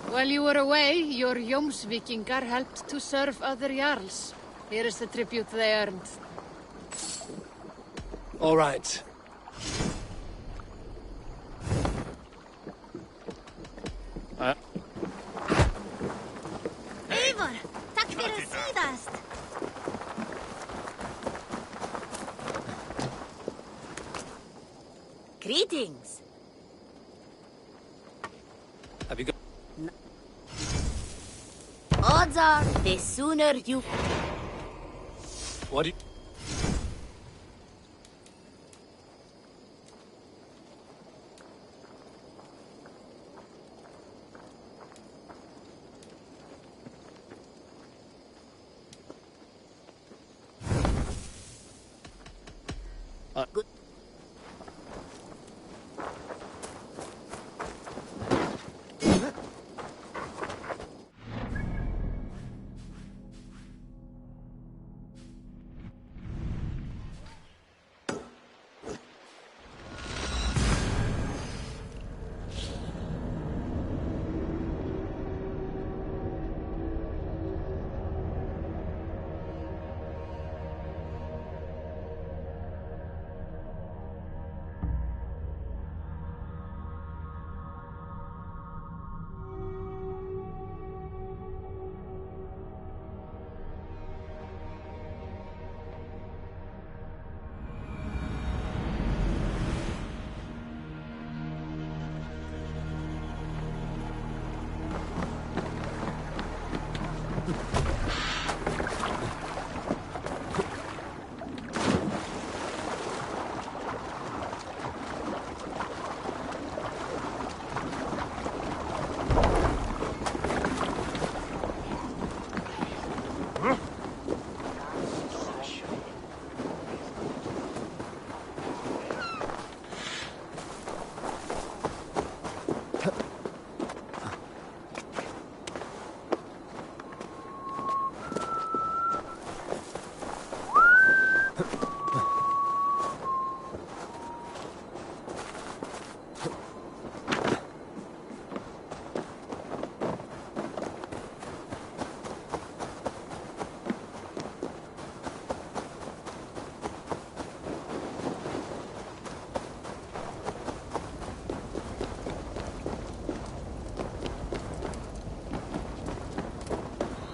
While you were away, your Jomsvikingar helped to serve other Jarls. Here is the tribute they earned. All right. Eivor, tack fyrir síðast. Greetings. Have you got... Odds are, the sooner you... What do you... Good.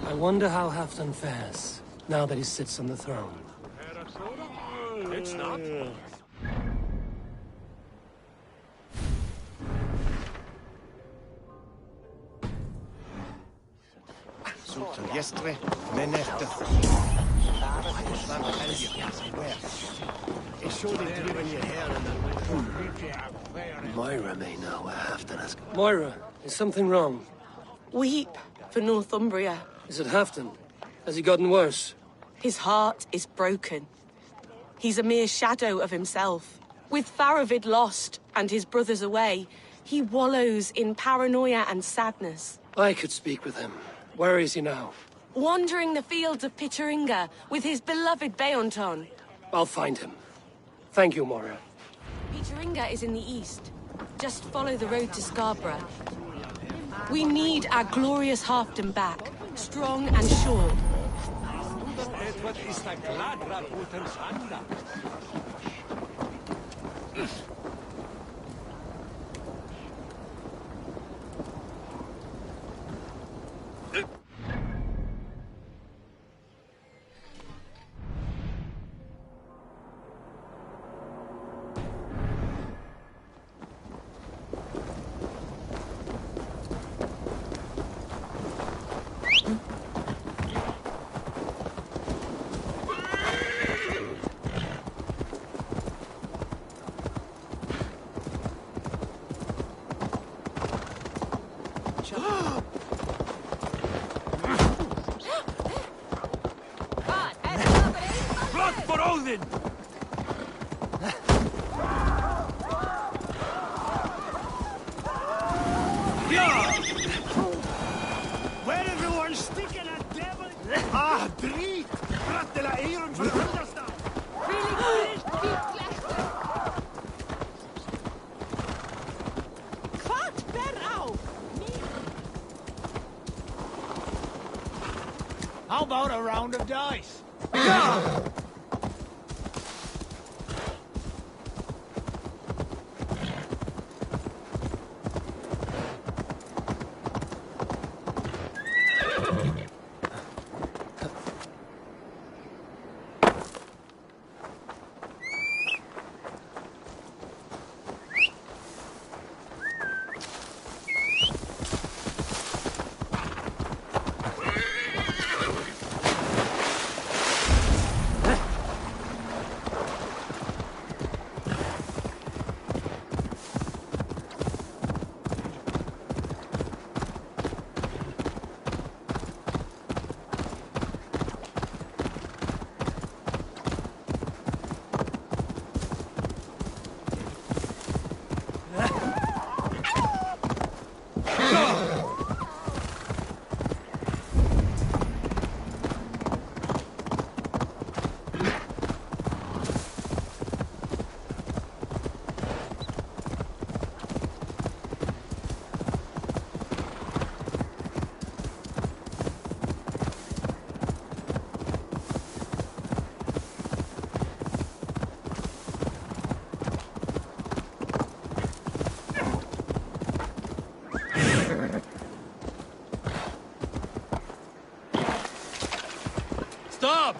I wonder how Halfdan fares, now that he sits on the throne. It's not. Sultan yesterday, men efter. Moira may know where Halfdan has... Moira, is something wrong? Weep for Northumbria. Is it Halfdan? Has he gotten worse? His heart is broken. He's a mere shadow of himself. With Faravid lost and his brothers away, he wallows in paranoia and sadness. I could speak with him. Where is he now? Wandering the fields of Pittaringa with his beloved Beonton. I'll find him. Thank you, Moira. Pittaringa is in the east. Just follow the road to Scarborough. We need our glorious Halfdan back, strong and sure. Blood for Odin! Where everyone sticking at devil? Ah, drit! Brattela Eiron för Hundastan! Kvart! How about a round of dice? Stop!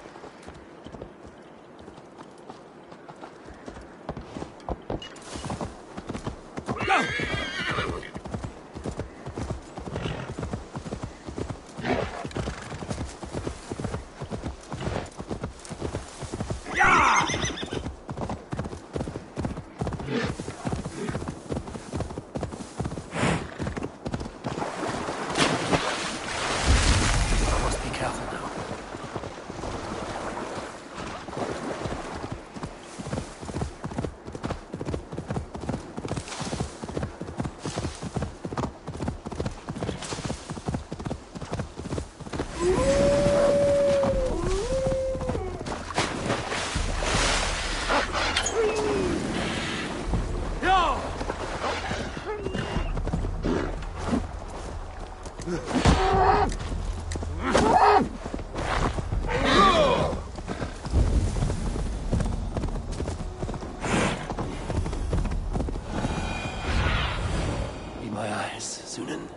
Go! Be my eyes, Sunan.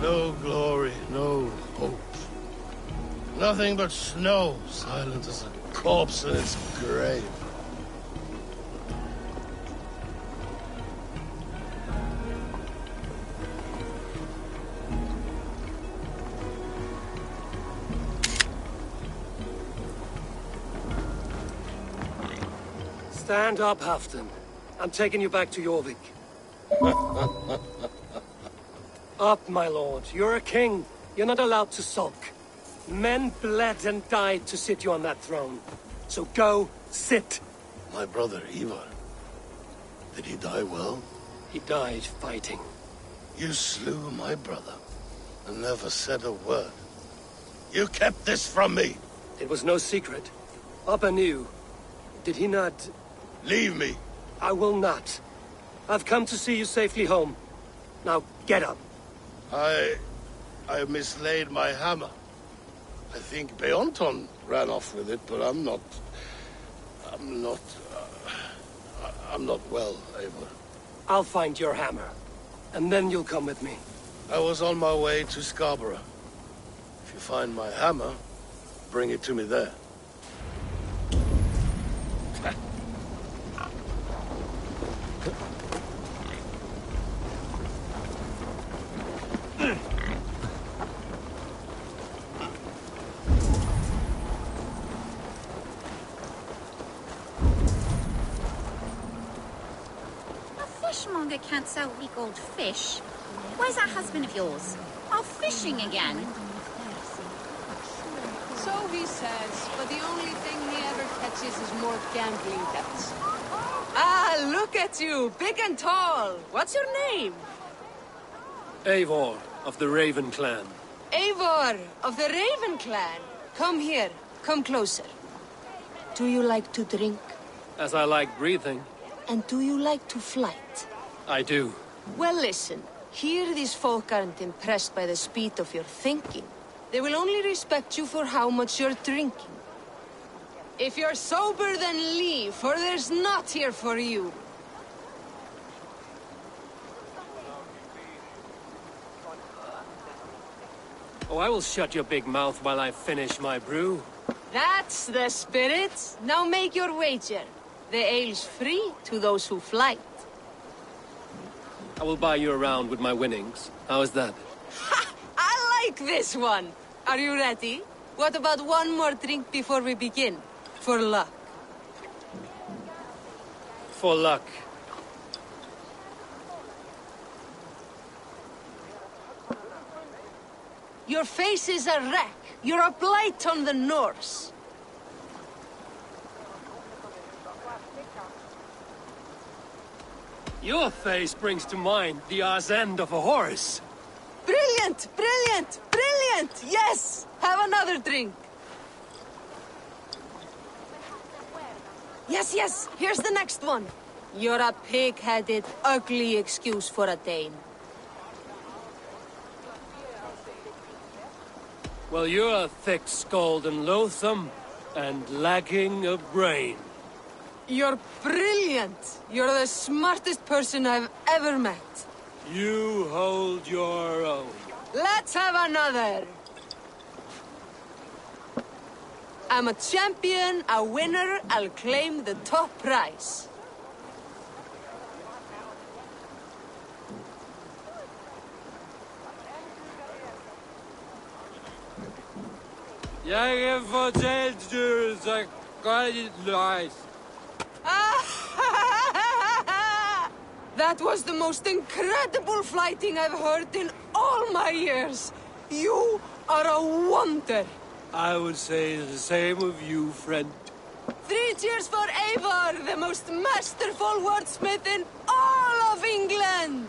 No glory, no hope. Nothing but snow, silent as a corpse in its grave. Stand up, Halfdan. I'm taking you back to Jorvik. Up, my lord. You're a king. You're not allowed to sulk. Men bled and died to sit you on that throne. So go, sit. My brother, Ivar. Did he die well? He died fighting. You slew my brother and never said a word. You kept this from me. It was no secret. Appa knew. Did he not? Leave me. I will not. I've come to see you safely home. Now, get up. I mislaid my hammer. I think Beonton ran off with it, but I'm not well, Eivor. I'll find your hammer, and then you'll come with me. I was on my way to Scarborough. If you find my hammer, bring it to me there. Fishmonger can't sell weak old fish. Where's that husband of yours? Off fishing again? So he says, but the only thing he ever catches is more gambling debts. Ah, look at you, big and tall. What's your name? Eivor of the Raven clan. Eivor of the Raven clan. Come here, come closer. Do you like to drink? As I like breathing. And do you like to flight? I do. Well, listen. Here these folk aren't impressed by the speed of your thinking. They will only respect you for how much you're drinking. If you're sober, then leave, for there's naught here for you. Oh, I will shut your big mouth while I finish my brew. That's the spirit. Now make your wager. The ale's free to those who flight. I will buy you around with my winnings. How is that? Ha! I like this one. Are you ready? What about one more drink before we begin? For luck. For luck. Your face is a wreck. You're a blight on the Norse. Your face brings to mind the arse end of a horse. Brilliant! Brilliant! Brilliant! Yes! Have another drink. Yes, yes! Here's the next one. You're a pig-headed, ugly excuse for a Dane. Well, you're thick-skulled and loathsome, and lacking a brain. You're brilliant! You're the smartest person I've ever met. You hold your own. Let's have another! I'm a champion, a winner, I'll claim the top prize. Jeg fortalte du så godt løs. That was the most incredible fighting I've heard in all my years. You are a wonder. I would say the same of you, friend. 3 cheers for Eivor, the most masterful wordsmith in all of England.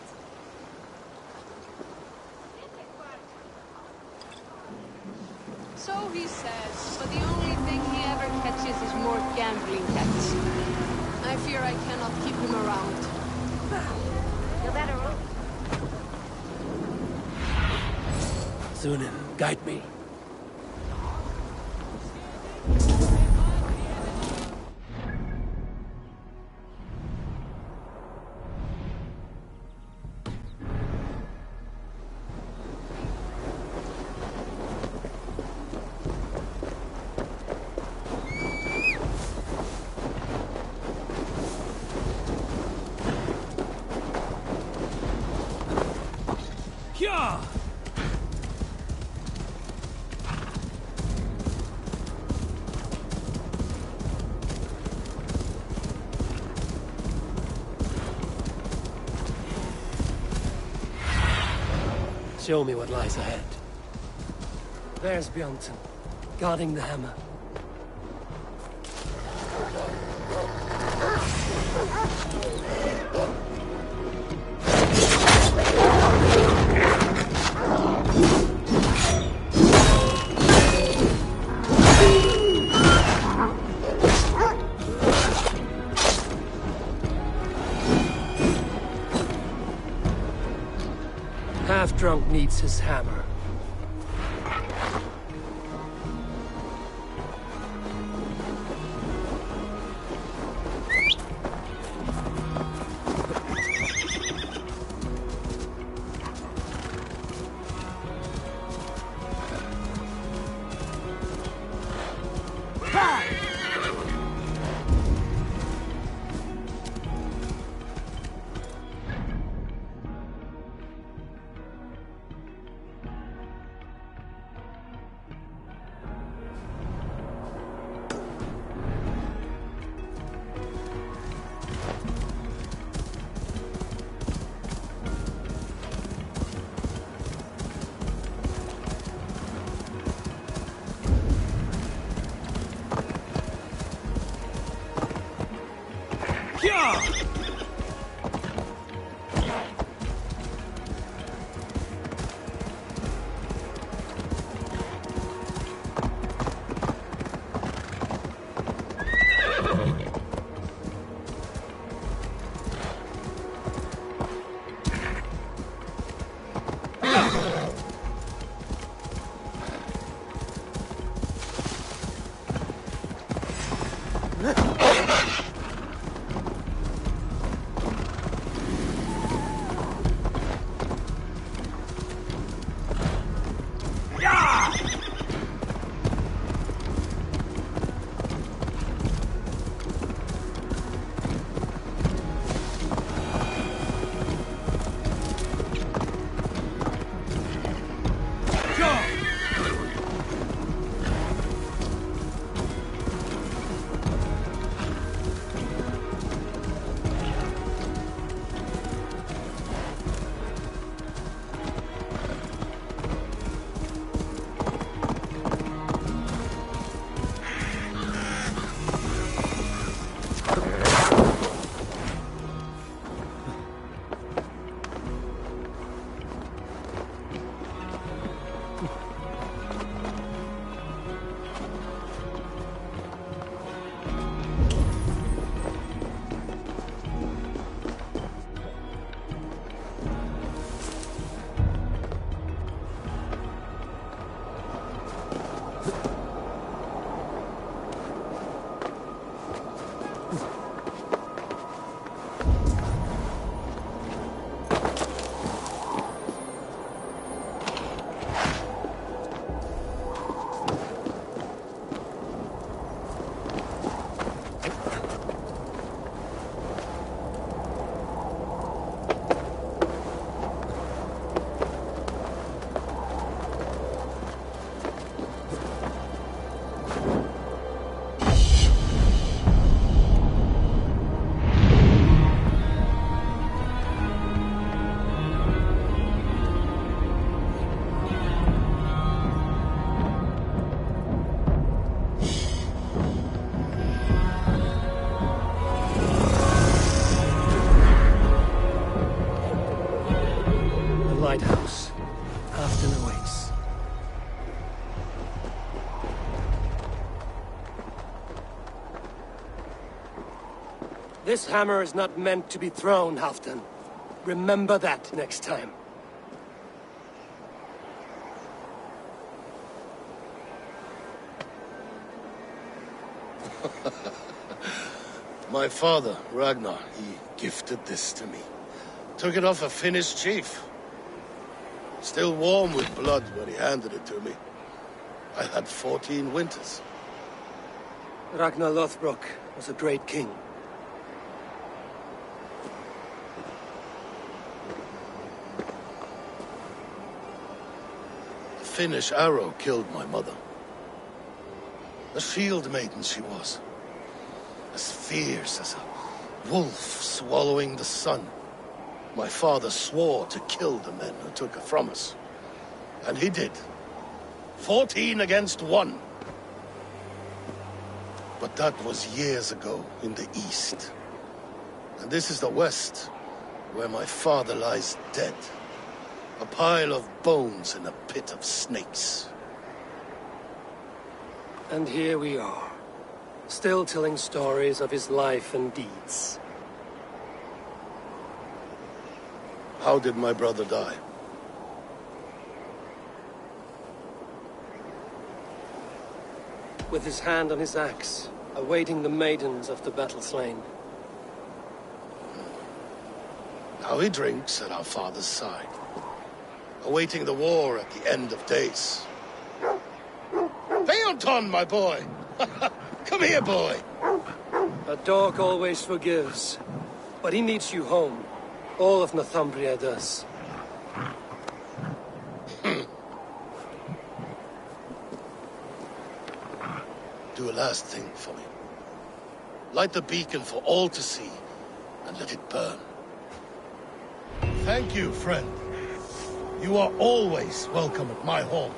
So he says, but the only thing he ever catches is more gambling debts. I fear I cannot keep him around. You better run. Sunan, guide me. Yeah! Show me what lies ahead. There's Bjornson, guarding the hammer. drunk needs his hammer. Lighthouse. Halfton awaits. This hammer is not meant to be thrown, Halfton. Remember that next time. My father, Ragnar, he gifted this to me. Took it off a Finnish chief. Still warm with blood when he handed it to me. I had 14 winters. Ragnar Lothbrok was a great king. A Finnish arrow killed my mother. A shield maiden she was. As fierce as a wolf swallowing the sun. My father swore to kill the men who took her from us. And he did. 14 against 1. But that was years ago in the east. And this is the west, where my father lies dead. A pile of bones in a pit of snakes. And here we are, still telling stories of his life and deeds. How did my brother die? with his hand on his axe, awaiting the maidens of the battle slain. Now he drinks at our father's side, awaiting the war at the end of days. Phaeton, my boy! Come here, boy! A dog always forgives, but he needs you home. All of Northumbria does. Do a last thing for me. Light the beacon for all to see, and let it burn. Thank you, friend. You are always welcome at my home.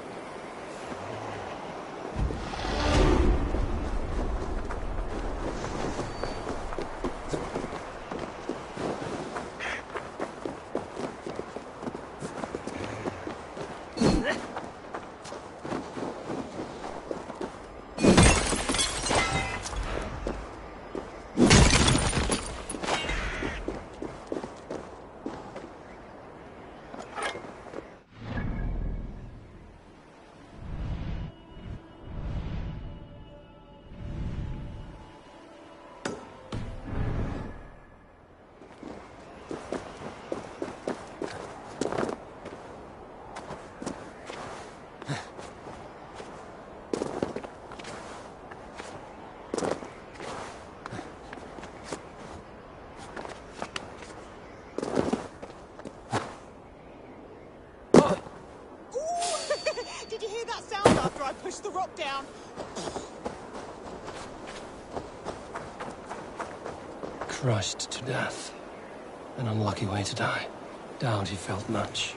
Did you hear that sound after I pushed the rock down? Crushed to death. An unlucky way to die. Doubt he felt much.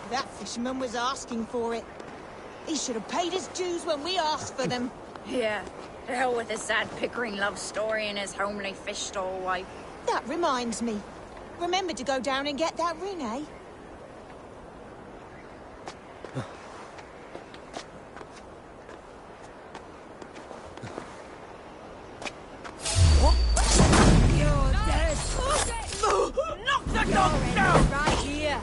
That fisherman was asking for it. He should have paid his dues when we asked for them. Yeah, to hell with his sad Pickering love story and his homely fish stall wife. That reminds me. Remember to go down and get that ring, eh? Knock the dog down! Right here.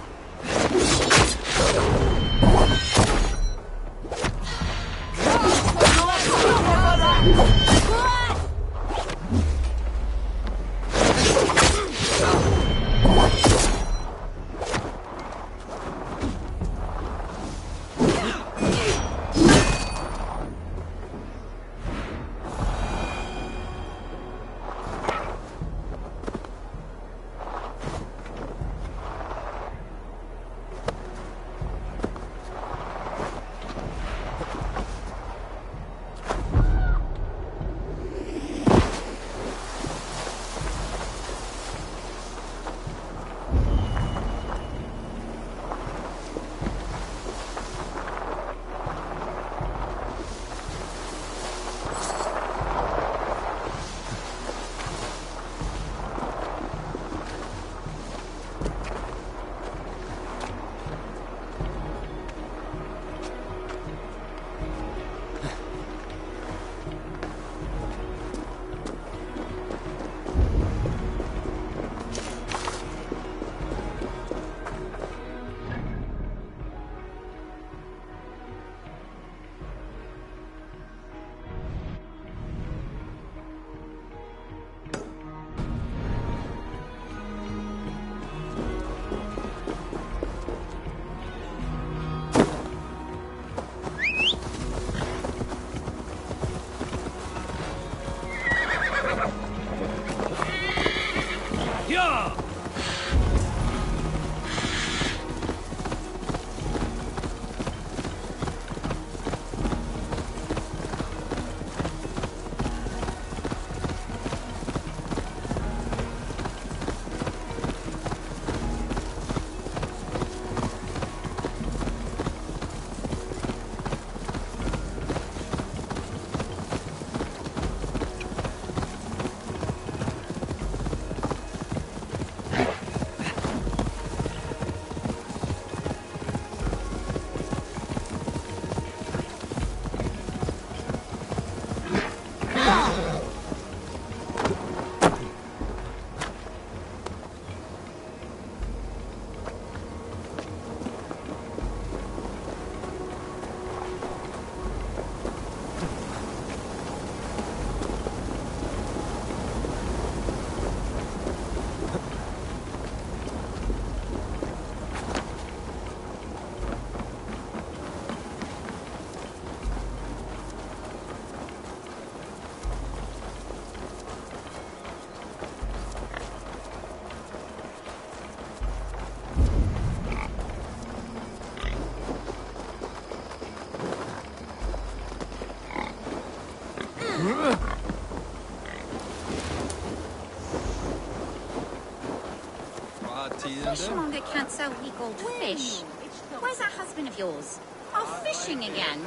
Fishmonger can't sell weak old fish. Where's that husband of yours? Off fishing again?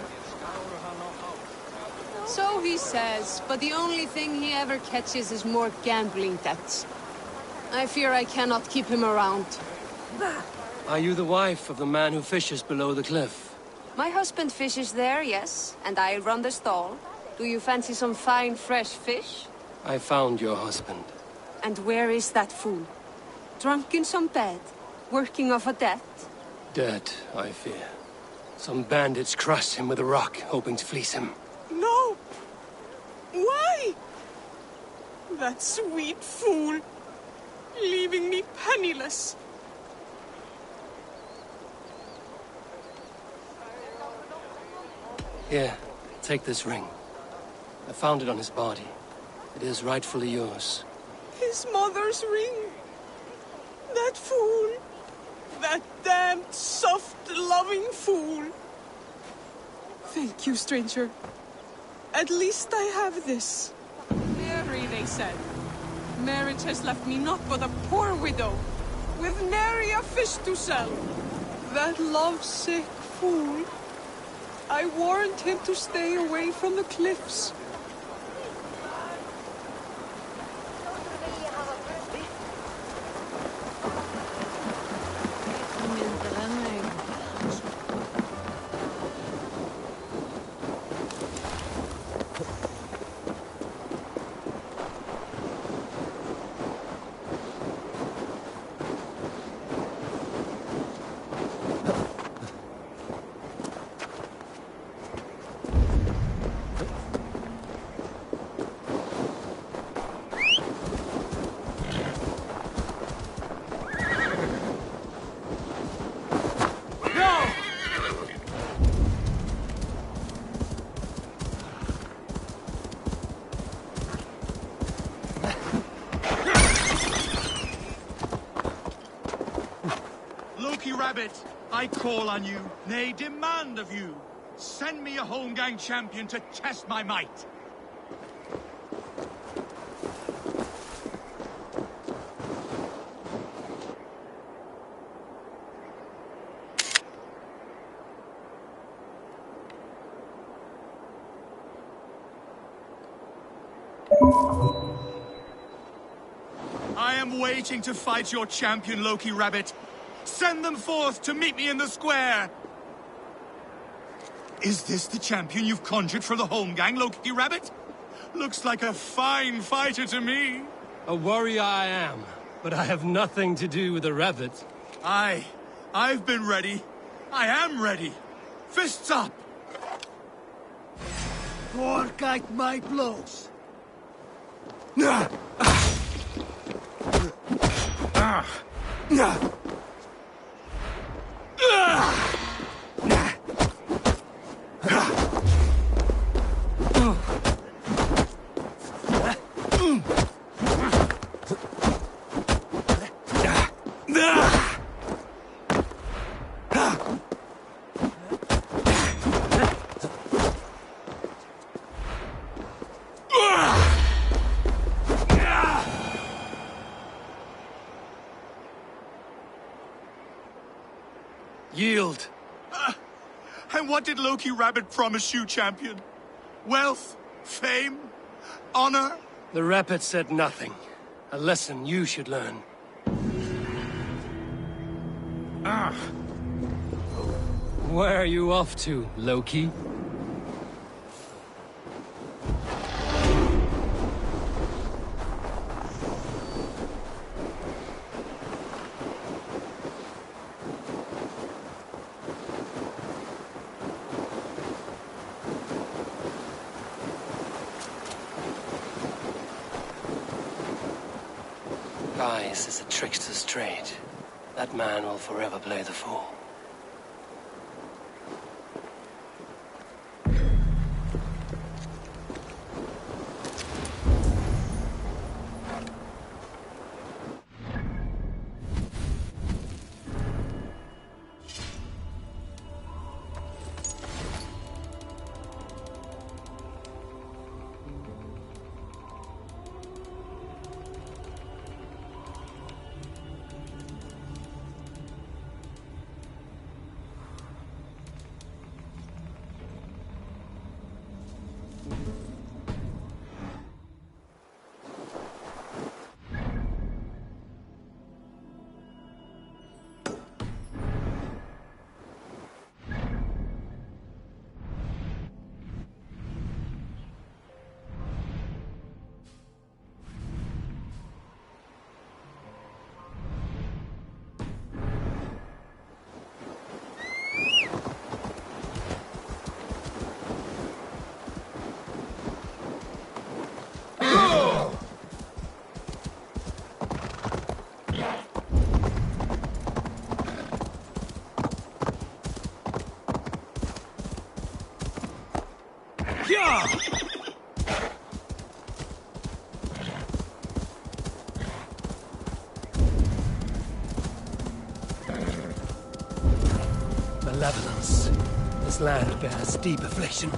So he says, but the only thing he ever catches is more gambling debts. I fear I cannot keep him around. Are you the wife of the man who fishes below the cliff? My husband fishes there, yes, and I run the stall. Do you fancy some fine, fresh fish? I found your husband. And where is that fool? Drunk in some bed? Working off a debt? Dead, I fear. Some bandits crushed him with a rock, hoping to fleece him. No! Why? That sweet fool. Leaving me penniless. Here, take this ring. I found it on his body. It is rightfully yours. His mother's ring. That fool. That damned, soft, loving fool. Thank you, stranger. At least I have this. Mary, they said. Marriage has left me naught but a poor widow, with nary a fish to sell. That love-sick fool. I warned him to stay away from the cliffs. Rabbit, I call on you, nay, demand of you. Send me a Holmgang champion to test my might. I am waiting to fight your champion, Loki Rabbit. Send them forth to meet me in the square! Is this the champion you've conjured for the Holmgang, Loki Rabbit? Looks like a fine fighter to me. A warrior I am, but I have nothing to do with the rabbit. I've been ready. I am ready. Fists up! Fork at my blows. Yield. And what did Loki Rabbit promise you, champion? Wealth? Fame? Honor? The rabbit said nothing. A lesson you should learn. Where are you off to, Loki? Guise is a trickster's trade. That man will forever play the fool. Malevolence. This land bears deep affliction.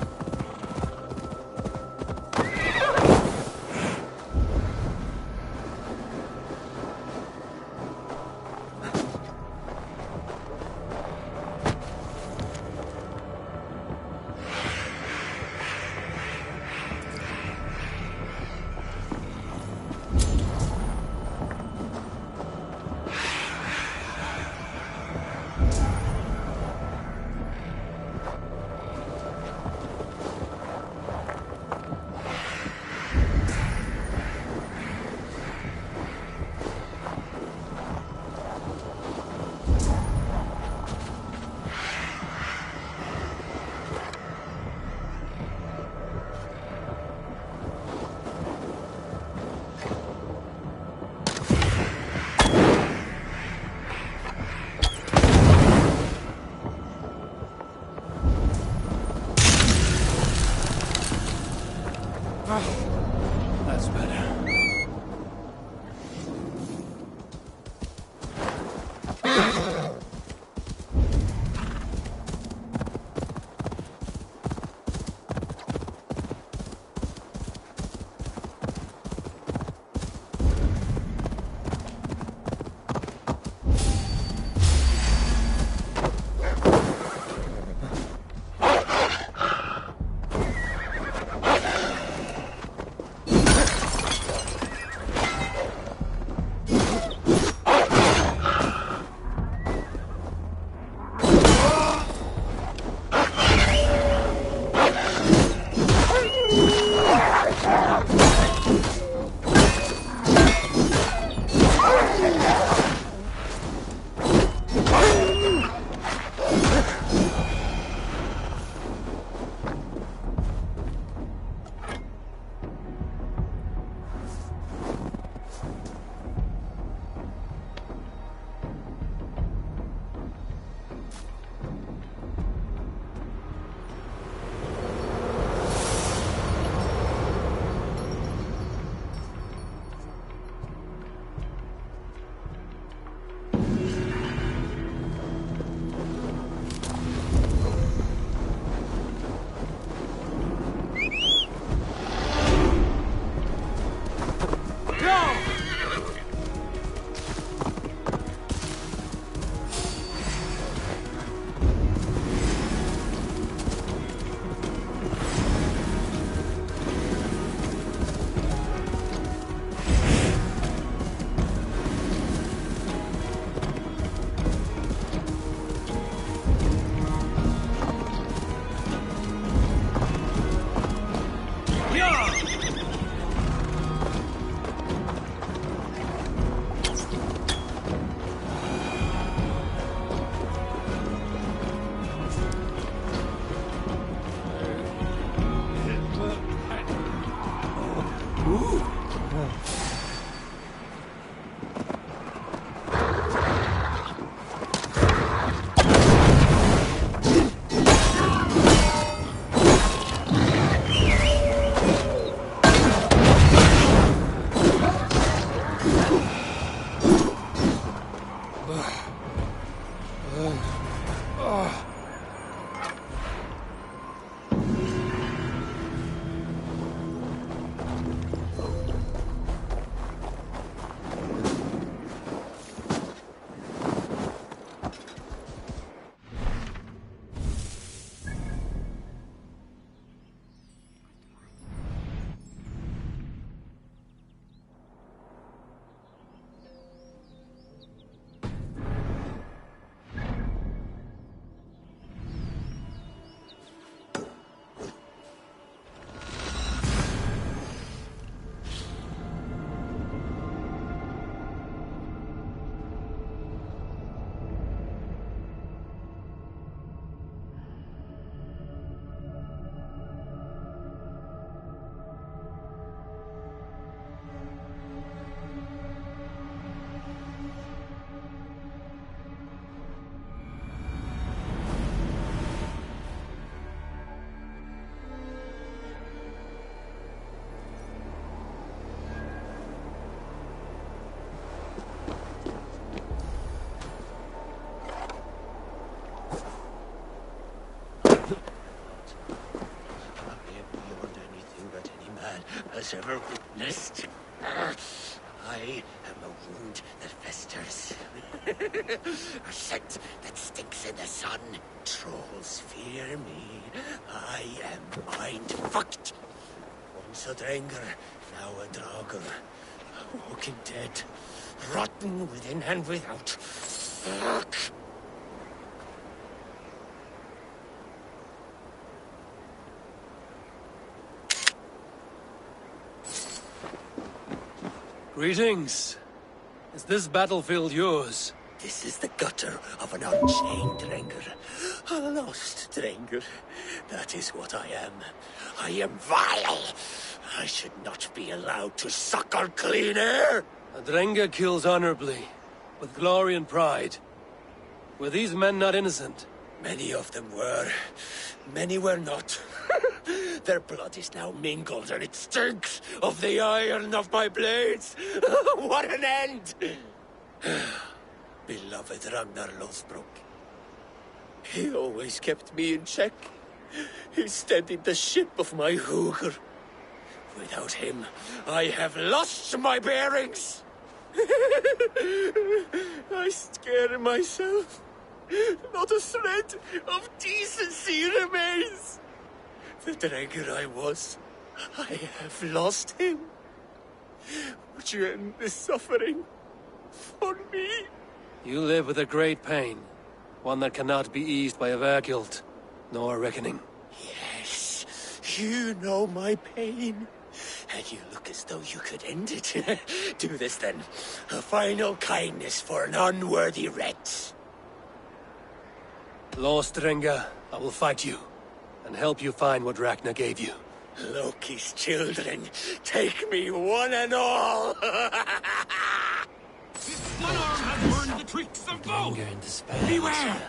ever witnessed. I am a wound that festers. A scent that stinks in the sun. Trolls fear me. I am mind-fucked. Once a Drenger, now a Draugr. A walking dead. Rotten within and without. Fuck! Greetings. Is this battlefield yours? This is the gutter of an unchained Drenger. A lost Drenger. That is what I am. I am vile. I should not be allowed to suck on clean air. A Drenger kills honorably, with glory and pride. Were these men not innocent? Many of them were. Many were not. Their blood is now mingled, and it stinks of the iron of my blades. What an end! Beloved Ragnar Lothbrok. He always kept me in check. He steadied the ship of my Hugr. Without him, I have lost my bearings. I scare myself. Not a thread of decency remains. The Drenger I was, I have lost him. Would you end this suffering for me? You live with a great pain, one that cannot be eased by a Vergild, nor a reckoning. Yes, you know my pain. And you look as though you could end it. Do this then. A final kindness for an unworthy wretch. Lost Drenger, I will fight you, and help you find what Ragnar gave you. Loki's children, take me one and all! This one arm has learned the tricks of both! Anger and despair. Beware!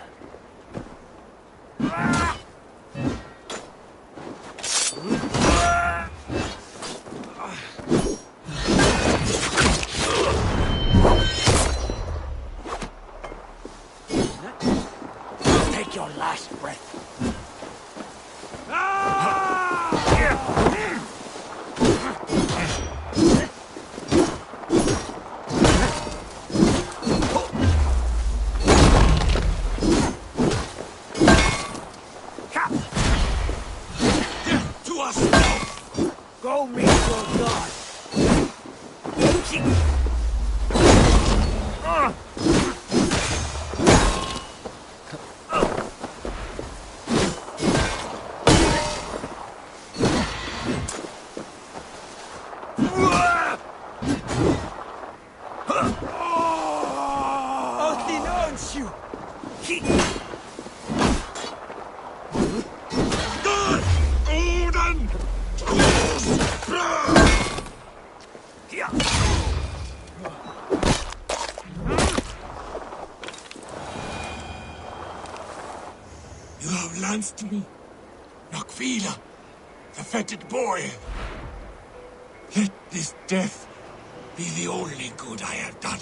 Take your last breath. To us now! Go meet your god. You have lanced me, Nakvila, the fetid boy. Let this death be the only good I have done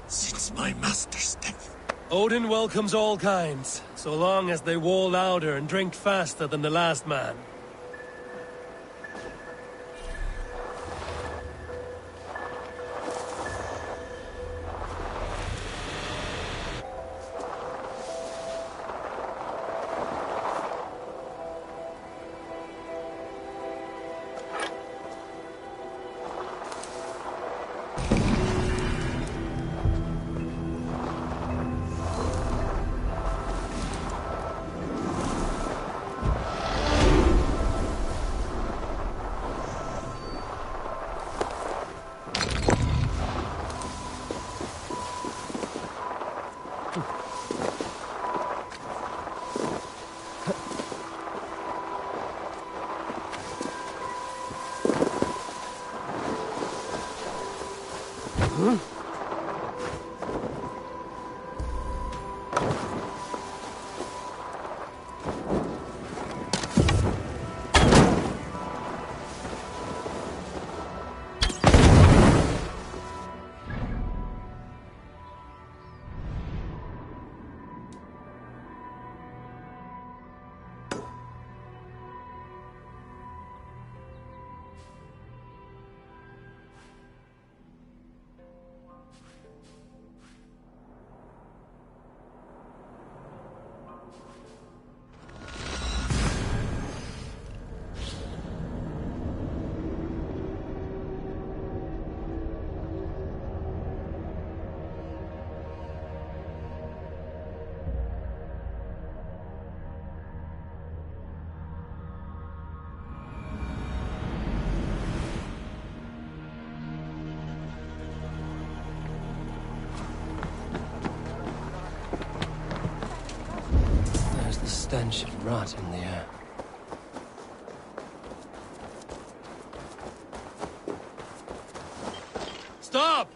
since my master's death. Odin welcomes all kinds, so long as they war louder and drink faster than the last man. stench of rot in the air. Stop!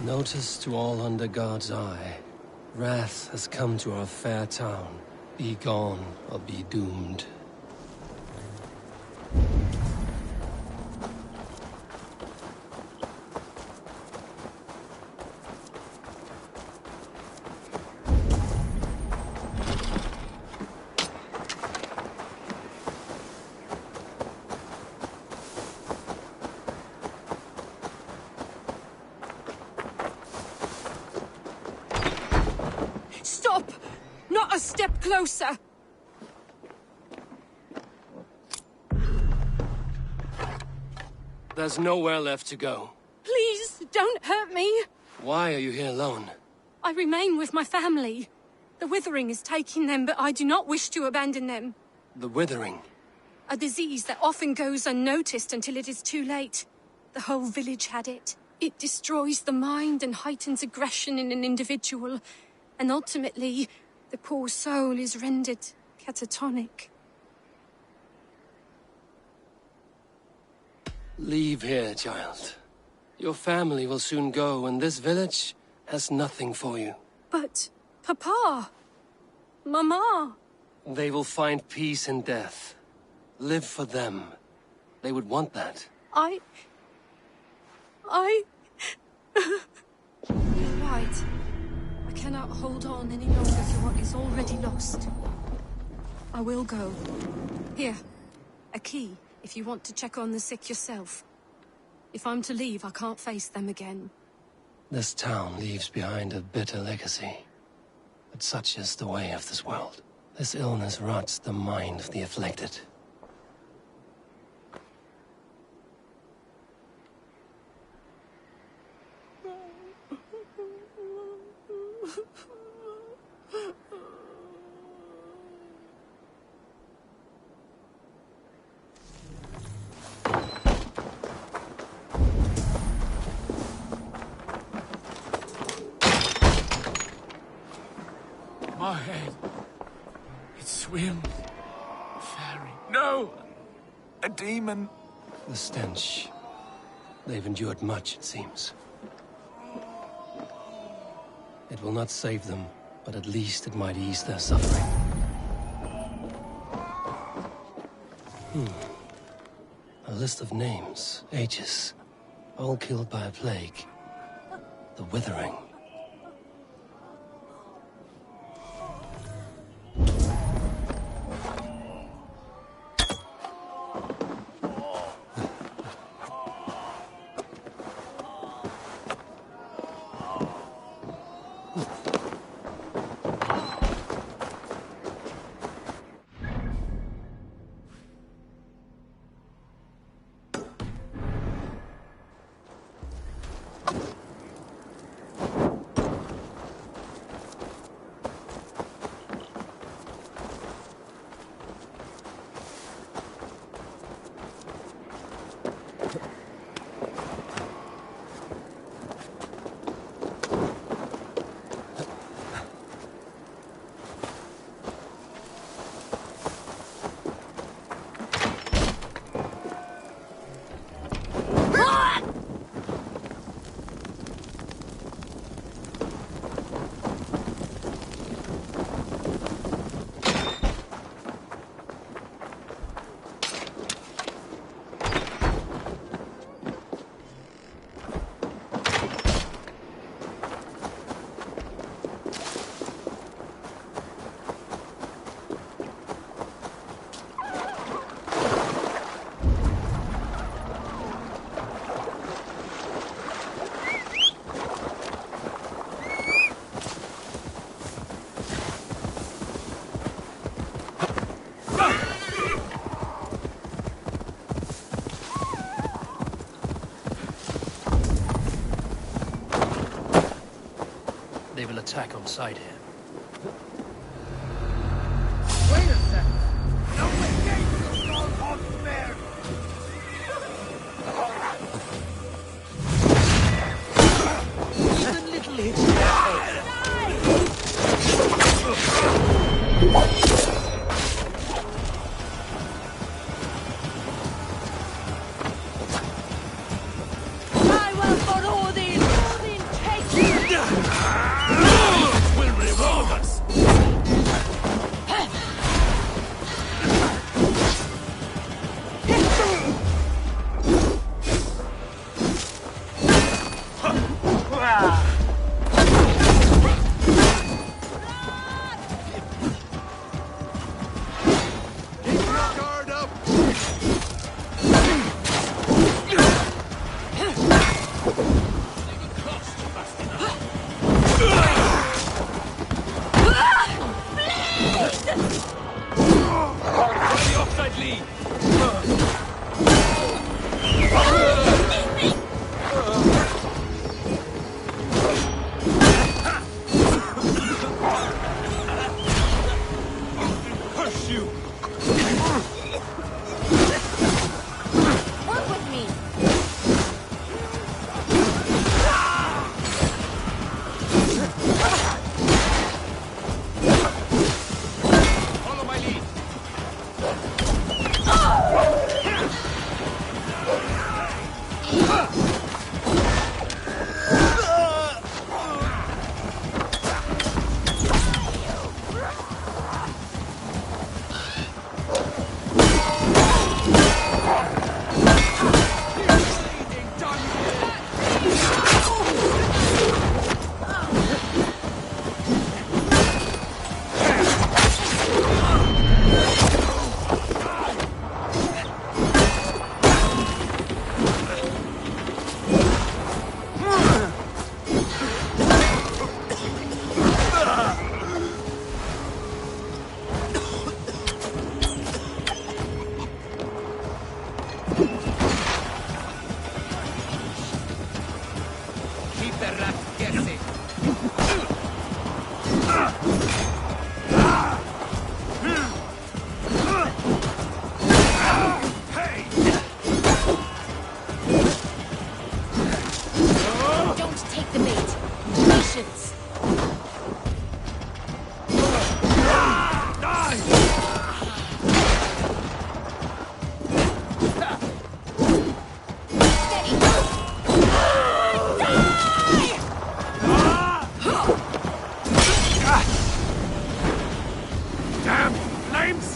Notice to all under God's eye. Wrath has come to our fair town. Be gone or be doomed. Stop! Not a step closer! There's nowhere left to go. Please, don't hurt me! Why are you here alone? I remain with my family. The Withering is taking them, but I do not wish to abandon them. The Withering? A disease that often goes unnoticed until it is too late. The whole village had it. It destroys the mind and heightens aggression in an individual. And ultimately, the poor soul is rendered catatonic. Leave here, child. Your family will soon go, and this village has nothing for you. But, Papa! Mama! They will find peace in death. Live for them. They would want that. You're right. I cannot hold on any longer to what is already lost. I will go. Here, a key, if you want to check on the sick yourself. If I'm to leave, I can't face them again. This town leaves behind a bitter legacy. But such is the way of this world. This illness rots the mind of the afflicted. My head. It swims. Fairy. No! A demon. The stench. They've endured much, it seems. It will not save them, but at least it might ease their suffering. A list of names, ages, all killed by a plague. The Withering. They will attack on sight here. Even little hits in their face. I will for Odin! Odin, take it! Will reward us. Guard up! The offside lead. Curse you! Work with me. Follow my lead. Keep the rats guessing. Don't take the bait. Patience. Steady. Damn flames!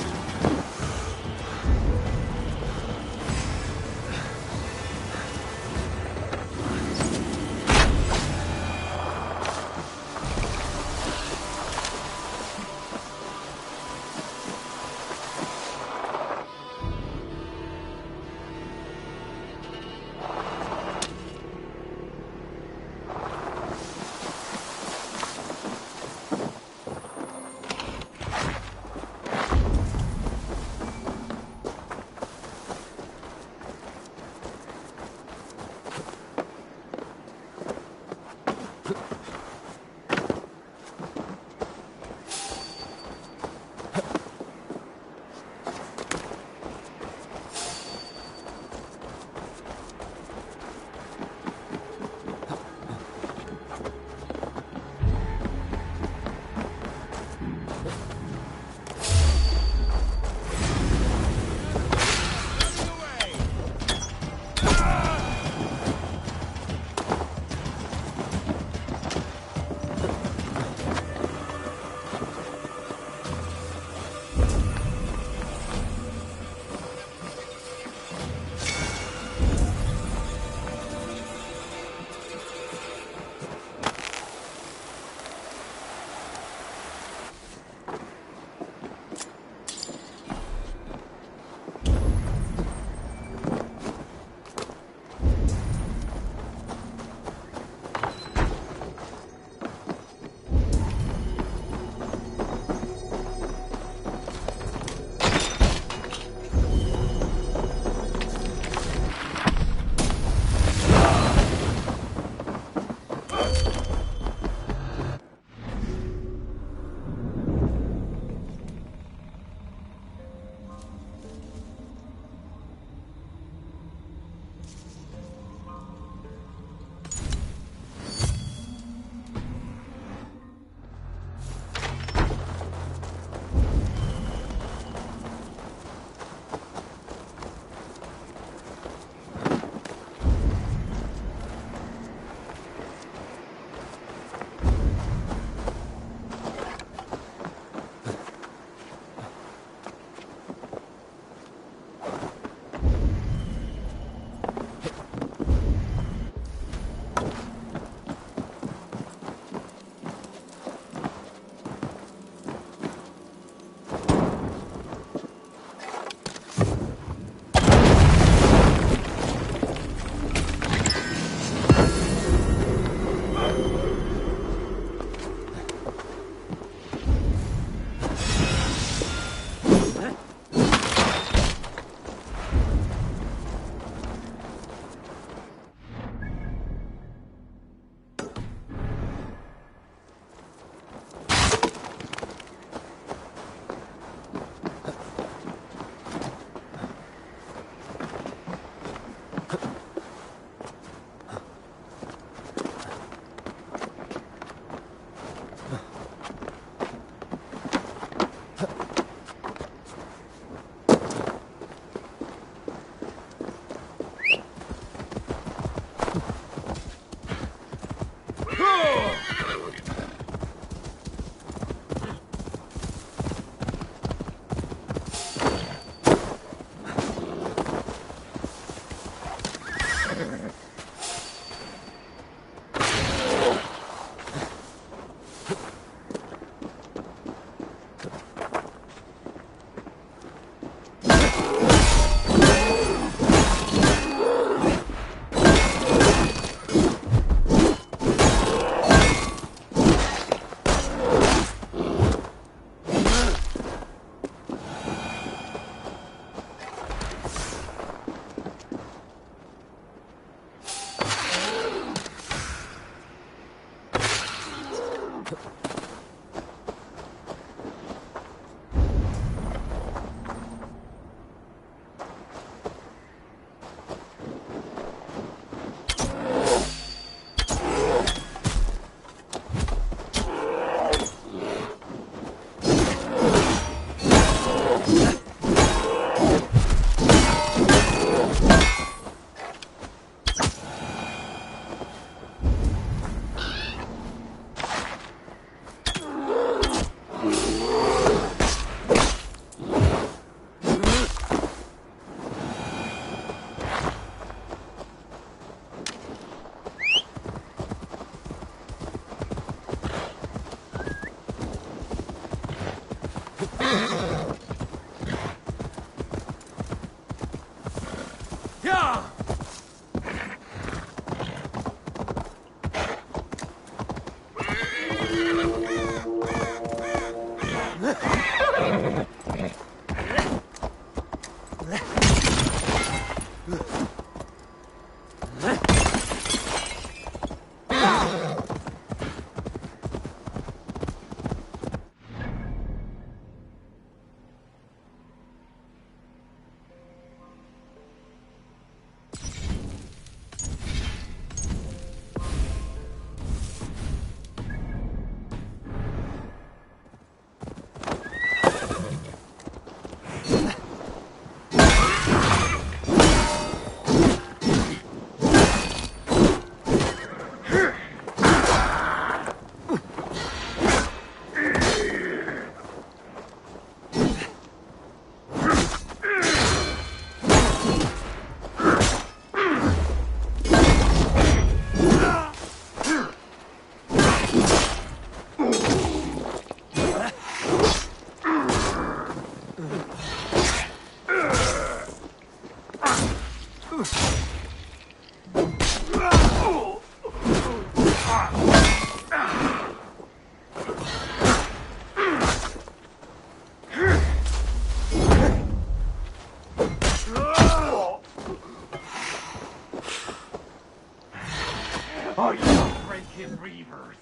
Oh, you freaking reavers!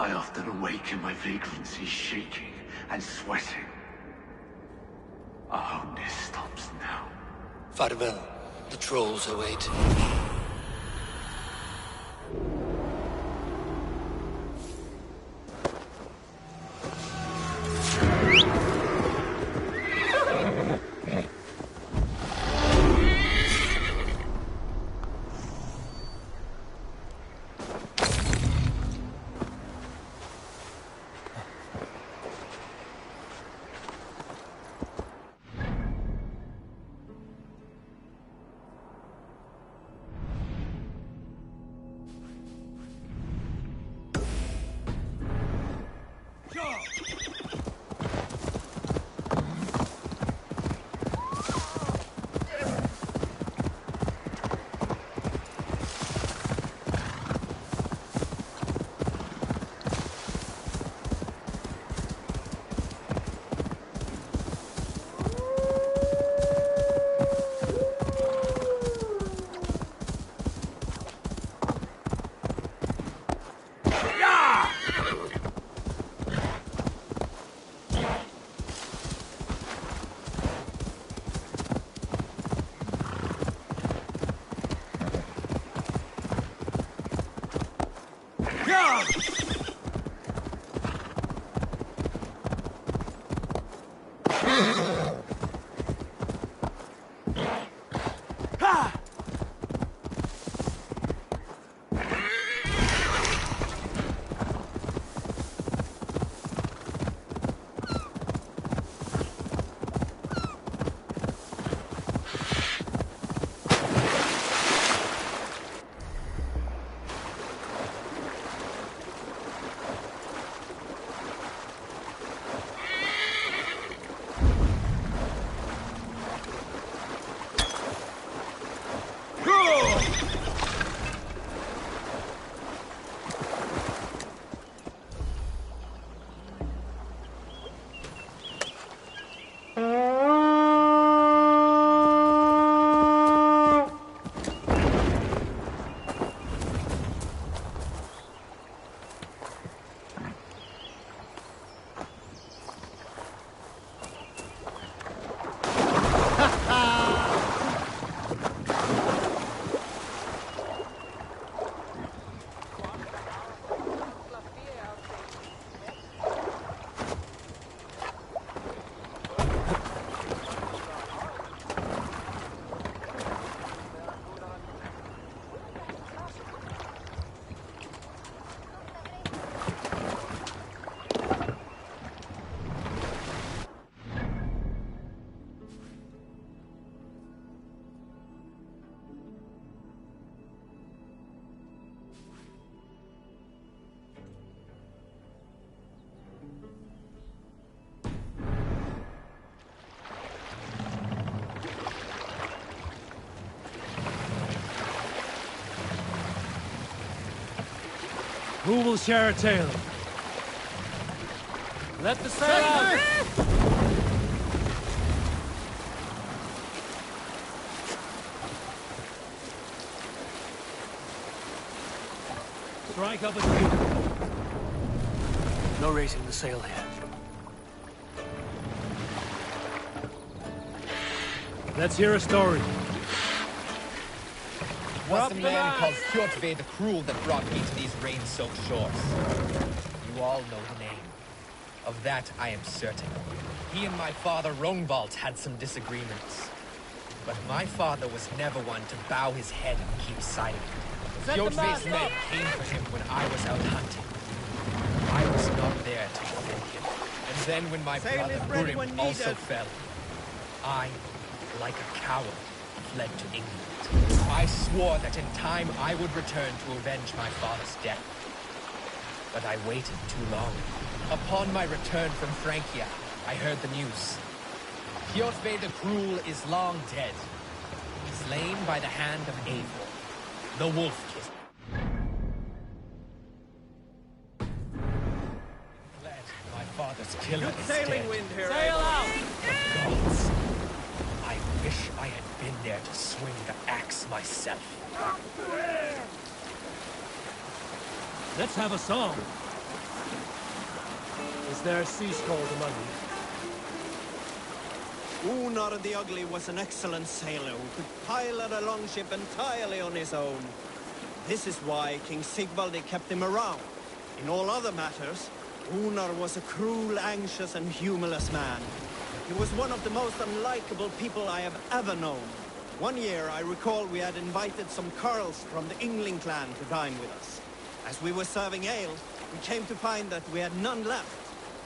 I often awake in my vagrancy, shaking and sweating. I hope this stops now. Farewell. The trolls await. Who will share a tale? Let the sail out! Strike up a tune. No raising the sail here. Let's hear a story. It was a man called Kjotve the Cruel that brought me to these rain-soaked shores. You all know the name. Of that I am certain. He and my father Rognvald had some disagreements. But my father was never one to bow his head and keep silent. Kjotve's men came for him when I was out hunting. I was not there to defend him. And then when my brother Urim also fell, I, like a coward, fled to England. I swore that in time I would return to avenge my father's death. But I waited too long. Upon my return from Francia, I heard the news. Kjotve the Cruel is long dead, slain by the hand of Eivor, the wolf kisser. Glad my father's killer is sailing dead. wind here. Sail out! Gods, I wish I had been there to swing the axe myself. Let's have a song. Is there a sea scold among you? Unar the Ugly was an excellent sailor who could pilot a longship entirely on his own. This is why King Sigvaldi kept him around. In all other matters, Unar was a cruel, anxious, and humorless man. He was one of the most unlikable people I have ever known. One year, I recall we had invited some Carls from the Yngling clan to dine with us. As we were serving ale, we came to find that we had none left.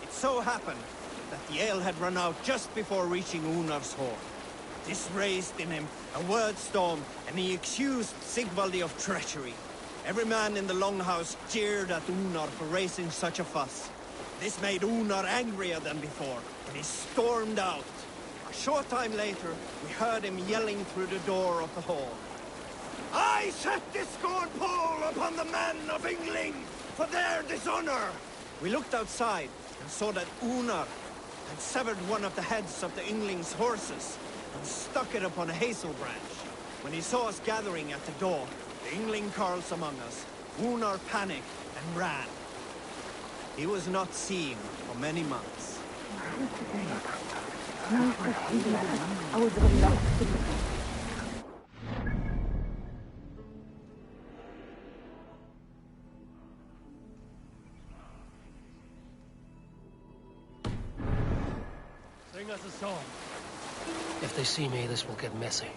It so happened that the ale had run out just before reaching Unar's hall. This raised in him a word storm, and he accused Sigvaldi of treachery. Every man in the longhouse jeered at Unar for raising such a fuss. This made Unar angrier than before, and he stormed out. A short time later, we heard him yelling through the door of the hall. I set this scorn pole upon the men of Yngling for their dishonor! We looked outside and saw that Unar had severed one of the heads of the Yngling's horses and stuck it upon a hazel branch. When he saw us gathering at the door, the Yngling Carls among us, Unar panicked and ran. He was not seen for many months. Sing us a song. If they see me, this will get messy.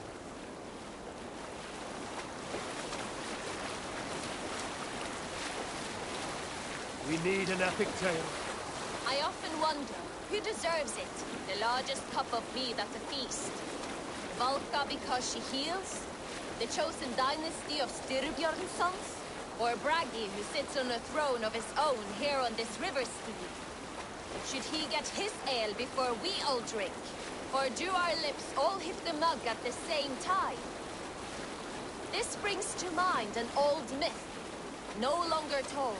We need an epic tale. I often wonder, who deserves it? The largest cup of mead at the feast? Valka because she heals? The chosen dynasty of Styrbjorn's sons? Or Bragi who sits on a throne of his own here on this river steed? Should he get his ale before we all drink? Or do our lips all hit the mug at the same time? This brings to mind an old myth, no longer told,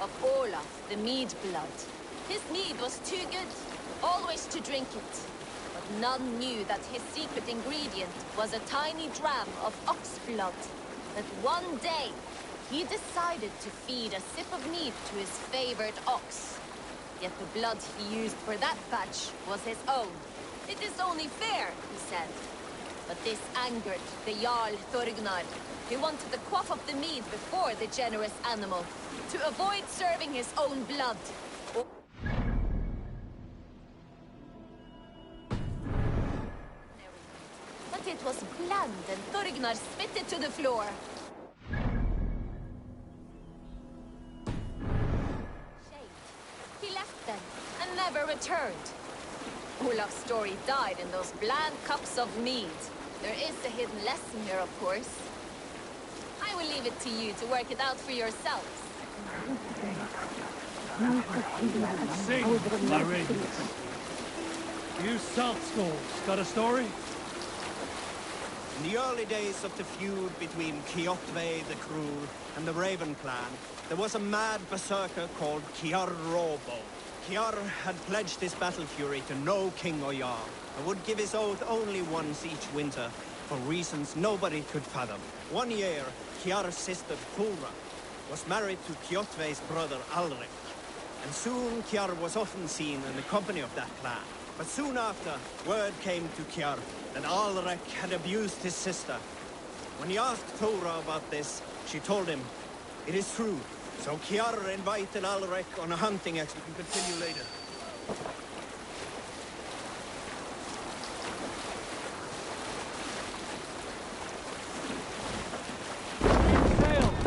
of Olaf, the mead blood. His mead was too good, always to drink it. But none knew that his secret ingredient was a tiny dram of ox blood. That one day, he decided to feed a sip of mead to his favored ox. Yet the blood he used for that batch was his own. It is only fair, he said. But this angered the Jarl Thorgnar, who wanted the quaff of the mead before the generous animal, to avoid serving his own blood. But it was bland, and Thorgnar spit it to the floor. He left then, and never returned. Olaf's story died in those bland cups of mead. There is a hidden lesson here, of course. I will leave it to you to work it out for yourselves. Sing, my radiance. You salt skulls, got a story? In the early days of the feud between Kjotve the Cruel and the Raven clan, there was a mad berserker called Kiar Robo. Kiar had pledged his battle fury to no king or jarl, and would give his oath only once each winter, for reasons nobody could fathom. One year, Kiar's sister Thora was married to Kjotve's brother Alrik, and soon Kiar was often seen in the company of that clan. But soon after, word came to Kiar that Alrik had abused his sister. When he asked Thora about this, she told him, "It is true." So Kiar invited Alrik on a hunting expedition. We can continue later.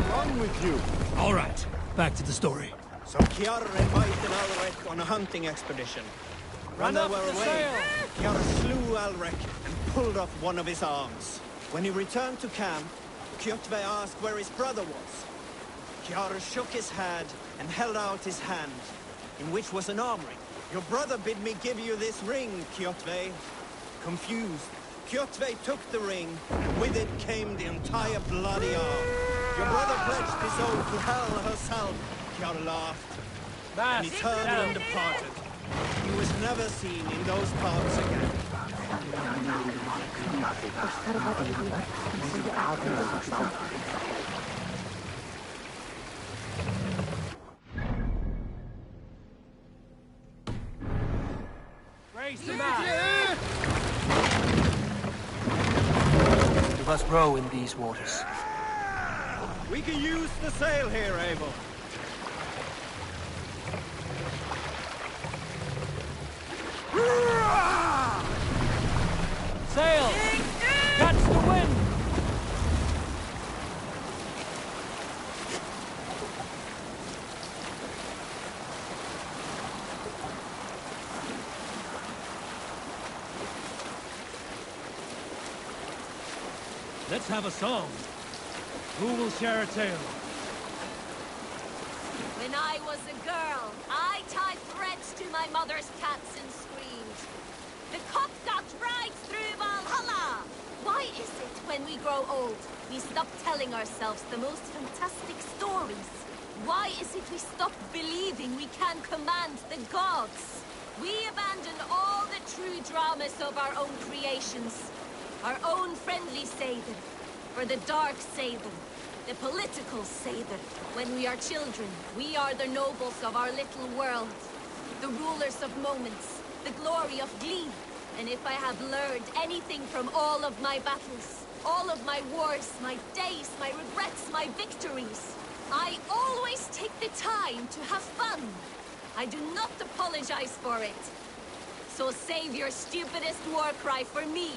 Wrong with you? All right, back to the story. So Kiar invited Alrik on a hunting expedition. When they were away, Kiar slew Alrik and pulled off one of his arms. When he returned to camp, Kjotve asked where his brother was. Kiar shook his head and held out his hand, in which was an arm ring. "Your brother bid me give you this ring, Kjotve." Confused, Kjotve took the ring, and with it came the entire bloody arm. "Your brother pledged his oath to Hel herself," Kiar laughed. And he turned and departed. He was never seen in those parts again. Raise the man! We must row in these waters. We can use the sail here, Abel. Sail! Catch the wind! Let's have a song. Who will share a tale? When I was a girl, I tied threads to my mother's cats and screamed. The cock got right through Valhalla! Why is it when we grow old, we stop telling ourselves the most fantastic stories? Why is it we stop believing we can command the gods? We abandon all the true dramas of our own creations. Our own friendly Seder, for the dark Seder, the political Seder. When we are children, we are the nobles of our little world, the rulers of moments, the glory of glee. And if I have learned anything from all of my battles, all of my wars, my days, my regrets, my victories, I always take the time to have fun. I do not apologize for it. So save your stupidest war cry for me,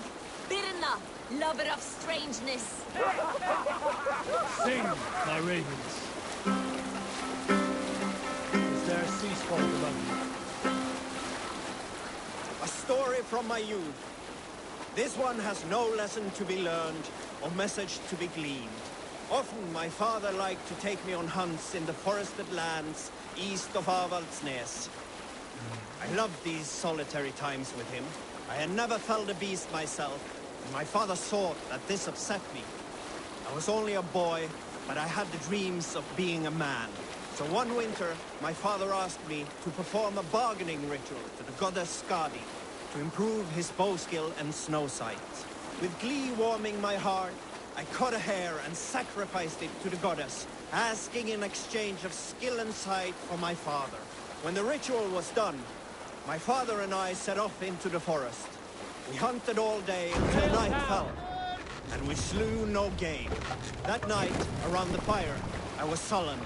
Birna, lover of strangeness. Sing, my ravens. Is there a sea spot among you? A story from my youth. This one has no lesson to be learned or message to be gleaned. Often my father liked to take me on hunts in the forested lands east of Avaldsnes. I loved these solitary times with him. I had never felled a beast myself, and my father thought that this upset me. I was only a boy, but I had the dreams of being a man. So one winter, my father asked me to perform a bargaining ritual to the goddess Skadi to improve his bow skill and snow sight. With glee warming my heart, I cut a hair and sacrificed it to the goddess, asking in exchange of skill and sight for my father. When the ritual was done, my father and I set off into the forest. We hunted all day until night fell, and we slew no game. That night, around the fire, I was sullen.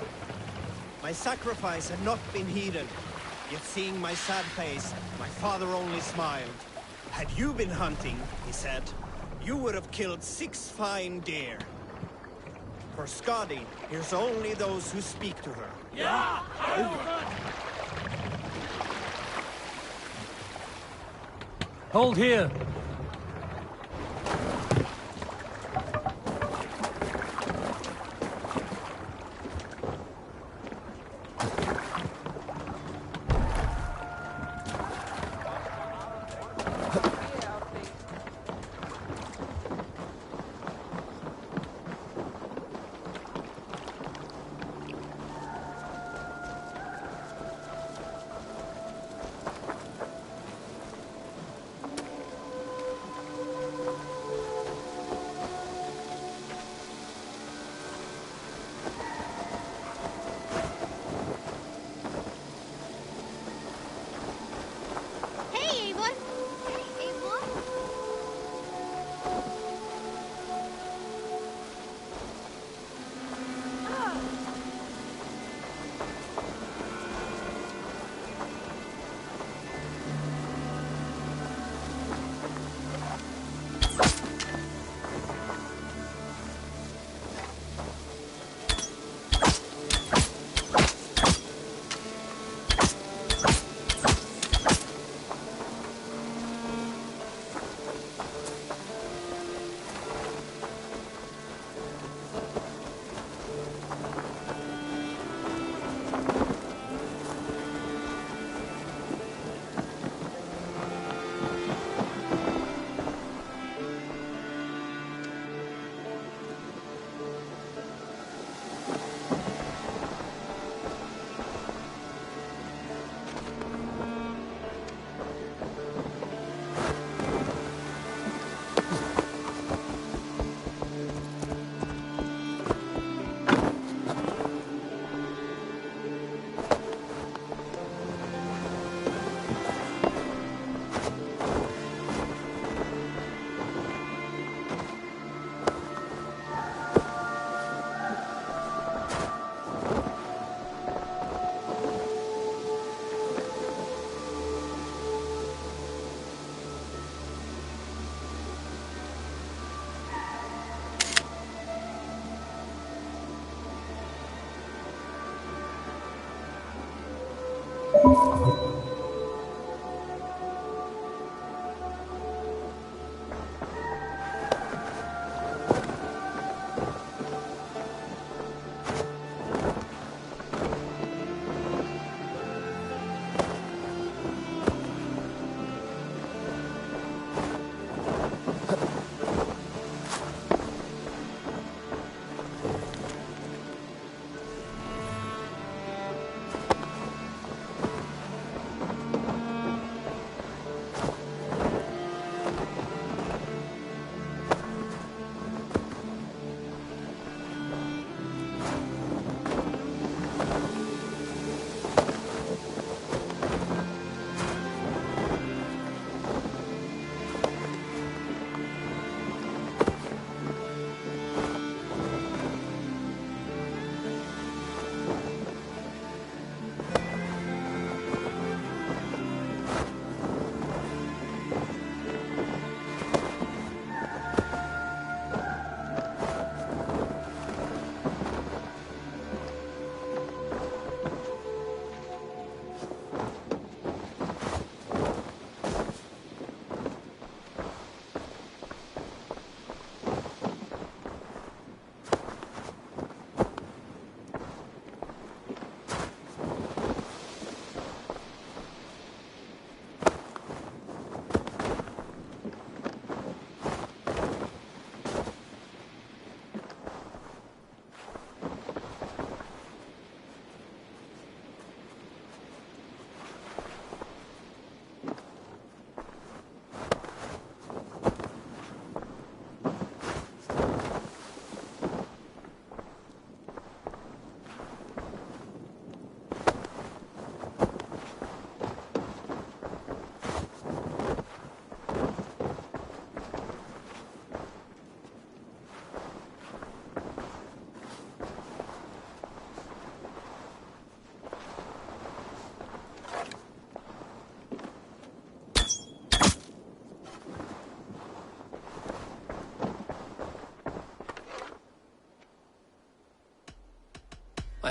My sacrifice had not been heeded, yet seeing my sad face, my father only smiled. "Had you been hunting," he said, "you would have killed 6 fine deer. For Skadi, here's only those who speak to her." Yeah! Hold here.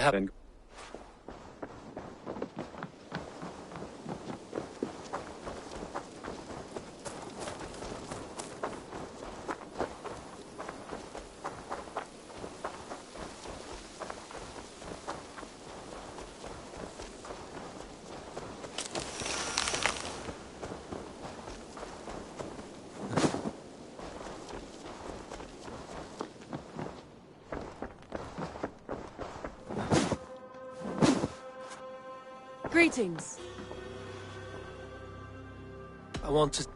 I haven't. Greetings. I want to...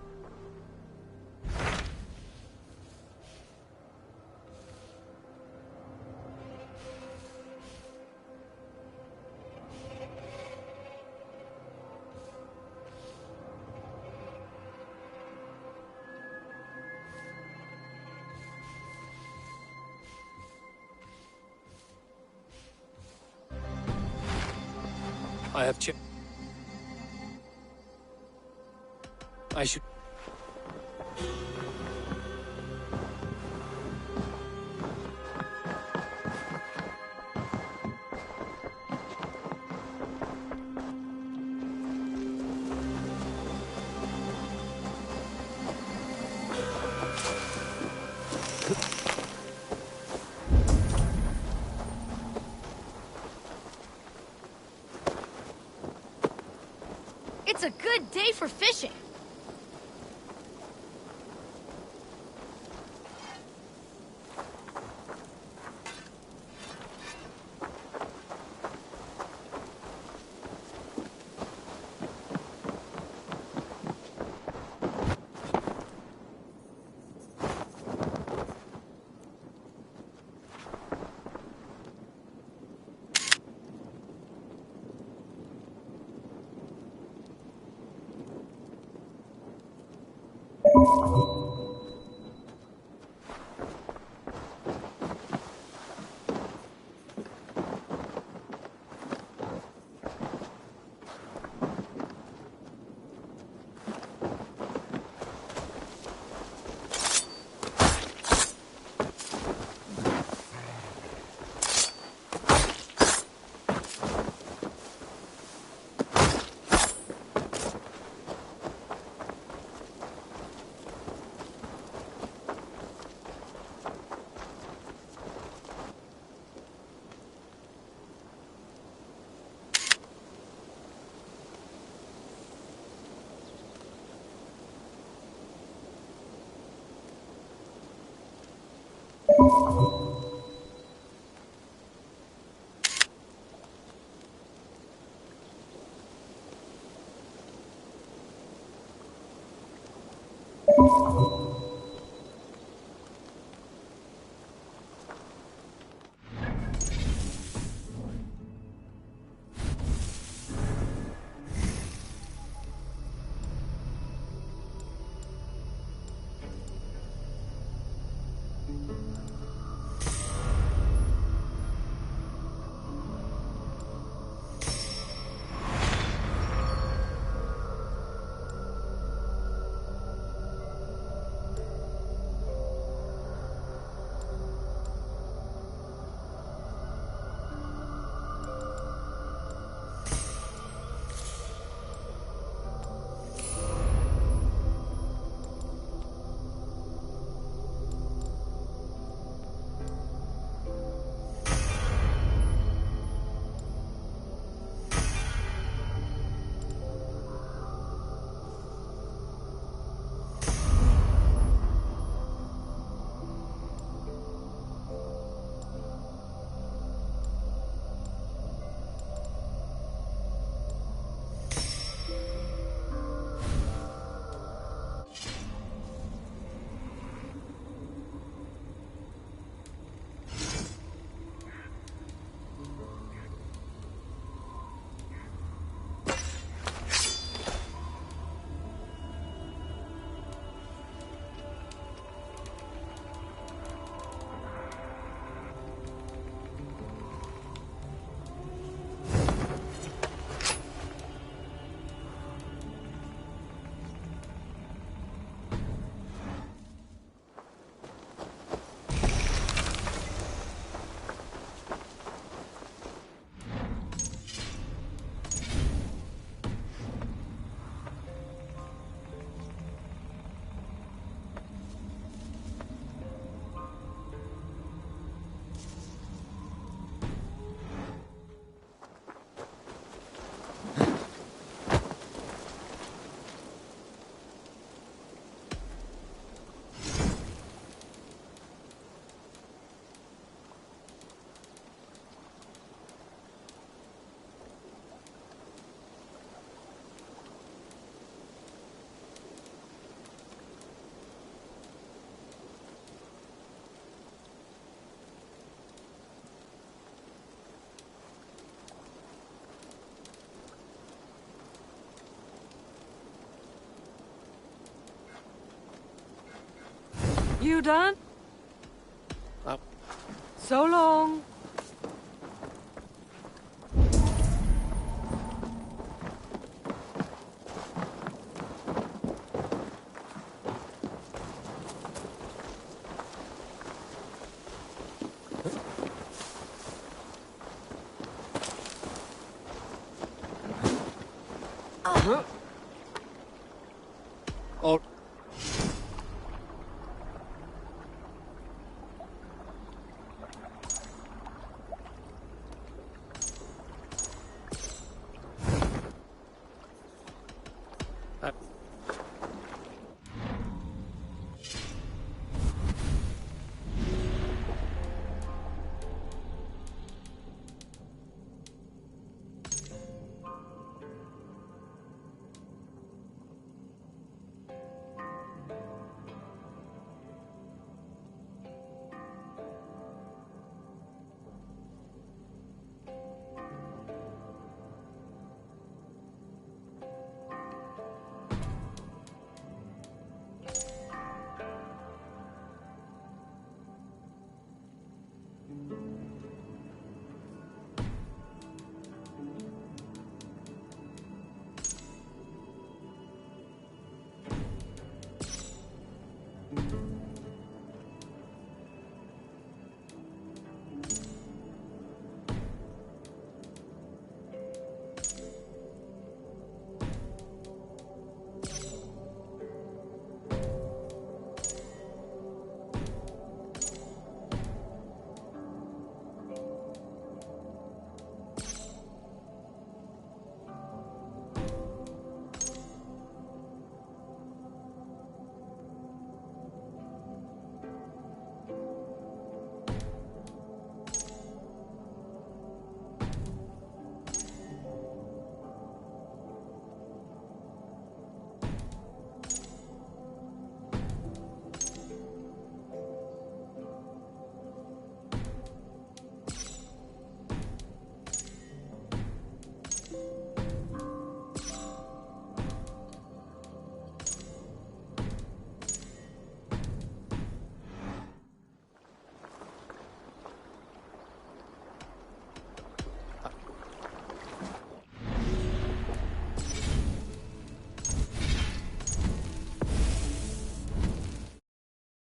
I have checked. I should... It's a good day for fishing. You done? So long. Oh.